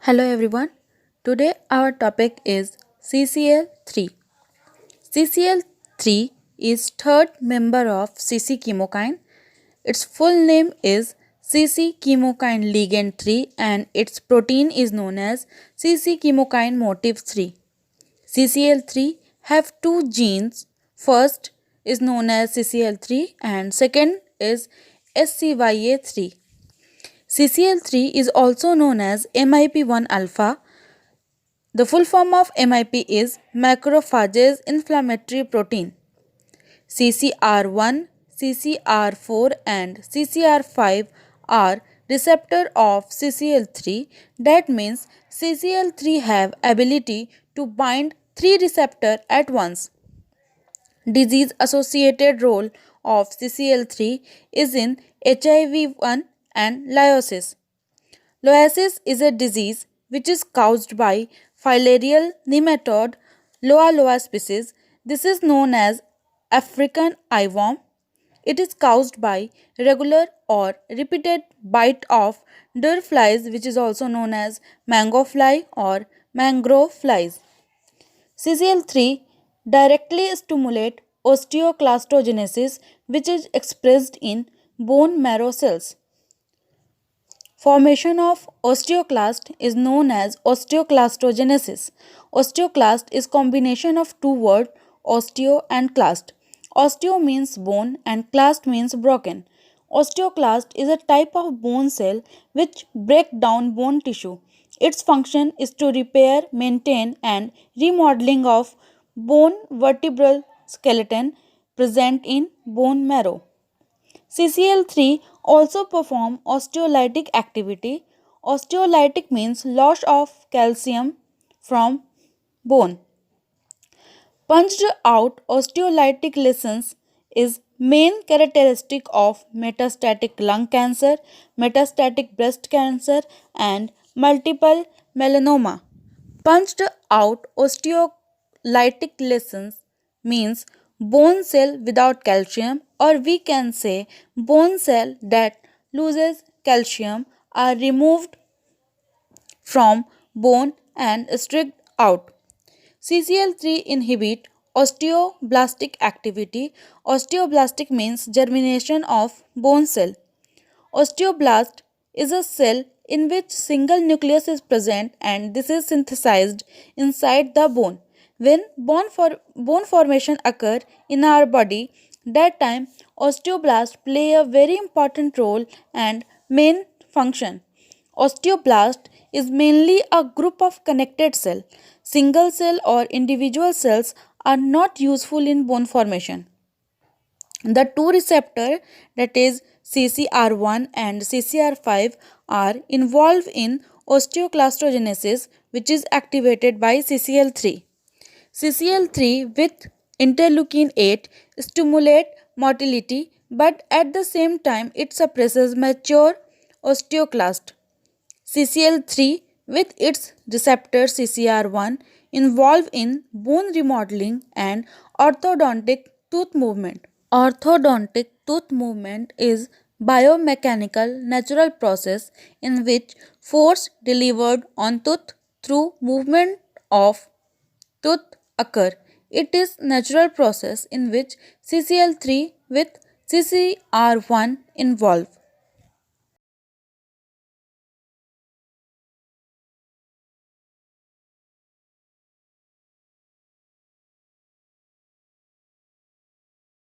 Hello everyone. Today our topic is CCl3. CCl3 is third member of CC chemokine. Its full name is CC chemokine ligand 3 and its protein is known as CC chemokine motif 3. CCl3 have two genes. First is known as CCl3 and second is SCYA3. CCl3 is also known as MIP1 alpha. The full form of MIP is macrophage inflammatory protein. CCR1, CCR4 and CCR5 are receptor of CCl3. That means CCl3 have ability to bind three receptor at once. Disease associated role of CCl3 is in HIV-1 and lysosis. Lysosis is a disease which is caused by filarial nematode Loa loa species. This is known as African eyeworm. It is caused by regular or repeated bite of dur flies, which is also known as mango fly or mangrove flies. CCl3 directly stimulate osteoclastogenesis, which is expressed in bone marrow cells. Formation of osteoclast is known as osteoclastogenesis. Osteoclast is combination of two words osteo and clast. Osteo means bone and clast means broken. Osteoclast is a type of bone cell which break down bone tissue. Its function is to repair, maintain and remodeling of bone vertebral skeleton present in bone marrow. CCl3 also perform osteolytic activity. Osteolytic means loss of calcium from bone. Punched out osteolytic lesions is main characteristic of metastatic lung cancer, metastatic breast cancer and multiple melanoma. Punched out osteolytic lesions means bone cell without calcium, or we can say bone cell that loses calcium are removed from bone and stripped out. CCl3 inhibit osteoblastic activity. Osteoblastic means germination of bone cell. Osteoblast is a cell in which single nucleus is present and this is synthesized inside the bone. When bone formation occur in our body, that time osteoblast play a very important role and main function. Osteoblast is mainly a group of connected cell. Single cell or individual cells are not useful in bone formation. The two receptors, that is CCR1 and CCR5, are involved in osteoclastogenesis, which is activated by CCl3. CCl3 with interleukin 8 stimulate motility, but at the same time it suppresses mature osteoclast. CCl3 with its receptor CCR1 involved in bone remodeling and orthodontic tooth movement. Orthodontic tooth movement is biomechanical natural process in which force delivered on tooth through movement of tooth occur. It is natural process in which CCl3 with CCR1 involve.